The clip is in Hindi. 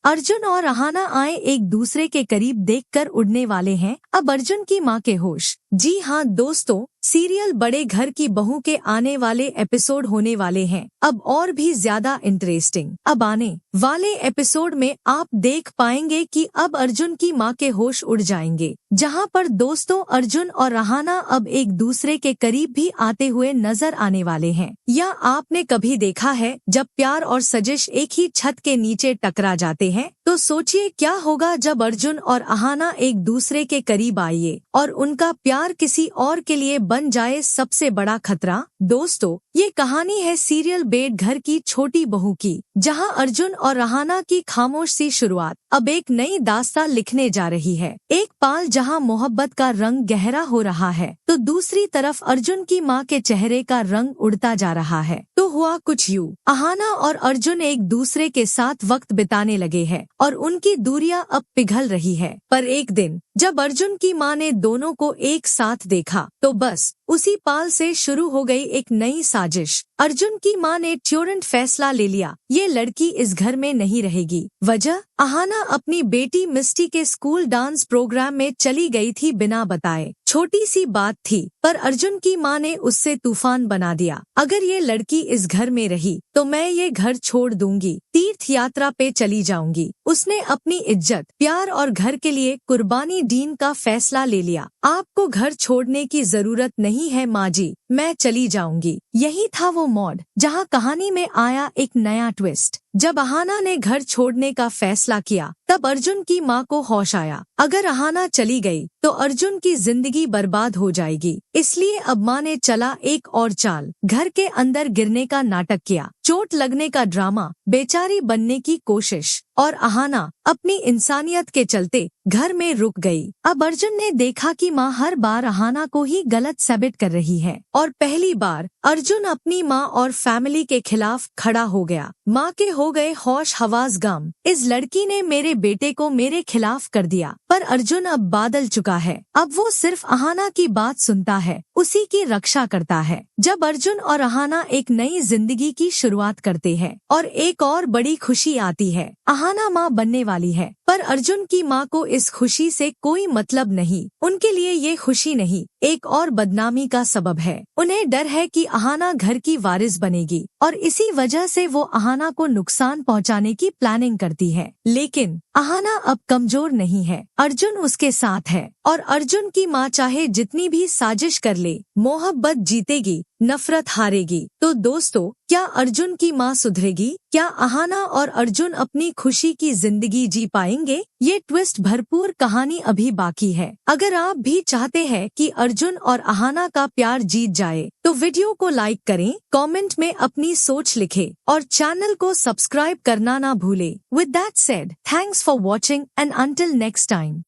अर्जुन और अहाना आए एक दूसरे के करीब देखकर उड़ने वाले हैं अब अर्जुन की माँ के होश। जी हाँ दोस्तों, सीरियल बड़े घर की बहू के आने वाले एपिसोड होने वाले हैं अब और भी ज्यादा इंटरेस्टिंग। अब आने वाले एपिसोड में आप देख पाएंगे कि अब अर्जुन की माँ के होश उड़ जाएंगे, जहाँ पर दोस्तों अर्जुन और अहाना अब एक दूसरे के करीब भी आते हुए नजर आने वाले हैं। या आपने कभी देखा है जब प्यार और सजिश एक ही छत के नीचे टकरा जाते हैं? तो सोचिए क्या होगा जब अर्जुन और अहाना एक दूसरे के करीब आइए और उनका प्यार किसी और के लिए बन जाए सबसे बड़ा खतरा। दोस्तों ये कहानी है सीरियल बेड घर की छोटी बहू की, जहां अर्जुन और अहाना की खामोश सी शुरुआत अब एक नई दास्तां लिखने जा रही है। एक पाल जहां मोहब्बत का रंग गहरा हो रहा है तो दूसरी तरफ अर्जुन की माँ के चेहरे का रंग उड़ता जा रहा है। तो हुआ कुछ यूं, अहाना और अर्जुन एक दूसरे के साथ वक्त बिताने लगे हैं और उनकी दूरियां अब पिघल रही है। पर एक दिन जब अर्जुन की माँ ने दोनों को एक साथ देखा तो बस उसी पाल से शुरू हो गई एक नई साजिश। अर्जुन की माँ ने तुरंत फैसला ले लिया, ये लड़की इस घर में नहीं रहेगी। वजह, अहाना अपनी बेटी मिस्टी के स्कूल डांस प्रोग्राम में चली गई थी बिना बताए। छोटी सी बात थी पर अर्जुन की माँ ने उससे तूफान बना दिया। अगर ये लड़की इस घर में रही तो मैं ये घर छोड़ दूंगी, तीर्थ यात्रा पे चली जाऊंगी। उसने अपनी इज्जत, प्यार और घर के लिए कुर्बानी देने का फैसला ले लिया। आपको घर छोड़ने की जरूरत नहीं है माँ जी, मैं चली जाऊंगी। यही था वो मोड़ जहाँ कहानी में आया एक नया ट्विस्ट। जब अहाना ने घर छोड़ने का फैसला किया तब अर्जुन की माँ को होश आया, अगर अहाना चली गई तो अर्जुन की जिंदगी बर्बाद हो जाएगी। इसलिए अब माँ ने चला एक और चाल, घर के अंदर गिरने का नाटक किया, चोट लगने का ड्रामा, बेचारी बनने की कोशिश। और अहाना अपनी इंसानियत के चलते घर में रुक गई। अब अर्जुन ने देखा कि माँ हर बार अहाना को ही गलत साबित कर रही है और पहली बार अर्जुन अपनी माँ और फैमिली के खिलाफ खड़ा हो गया। माँ के हो गए होश हवास गम, इस लड़की ने मेरे बेटे को मेरे खिलाफ कर दिया। पर अर्जुन अब बदल चुका है, अब वो सिर्फ अहाना की बात सुनता है, उसी की रक्षा करता है। जब अर्जुन और अहाना एक नई जिंदगी की शुरुआत करते हैं और एक और बड़ी खुशी आती है, अहाना माँ बनने वाली है। पर अर्जुन की माँ को इस खुशी से कोई मतलब नहीं, उनके लिए ये खुशी नहीं, एक और बदनामी का सबब है। उन्हें डर है कि अहाना घर की वारिस बनेगी और इसी वजह से वो अहाना को नुकसान पहुंचाने की प्लानिंग करती है। लेकिन अहाना अब कमजोर नहीं है, अर्जुन उसके साथ है और अर्जुन की माँ चाहे जितनी भी साजिश कर ले, मोहब्बत जीतेगी, नफरत हारेगी। तो दोस्तों क्या अर्जुन की माँ सुधरेगी? क्या अहाना और अर्जुन अपनी खुशी की जिंदगी जी पाएंगे? ये ट्विस्ट भरपूर कहानी अभी बाकी है। अगर आप भी चाहते हैं कि अर्जुन और अहाना का प्यार जीत जाए तो वीडियो को लाइक करें, कमेंट में अपनी सोच लिखें और चैनल को सब्सक्राइब करना ना भूले। With that said, thanks for watching and until next time.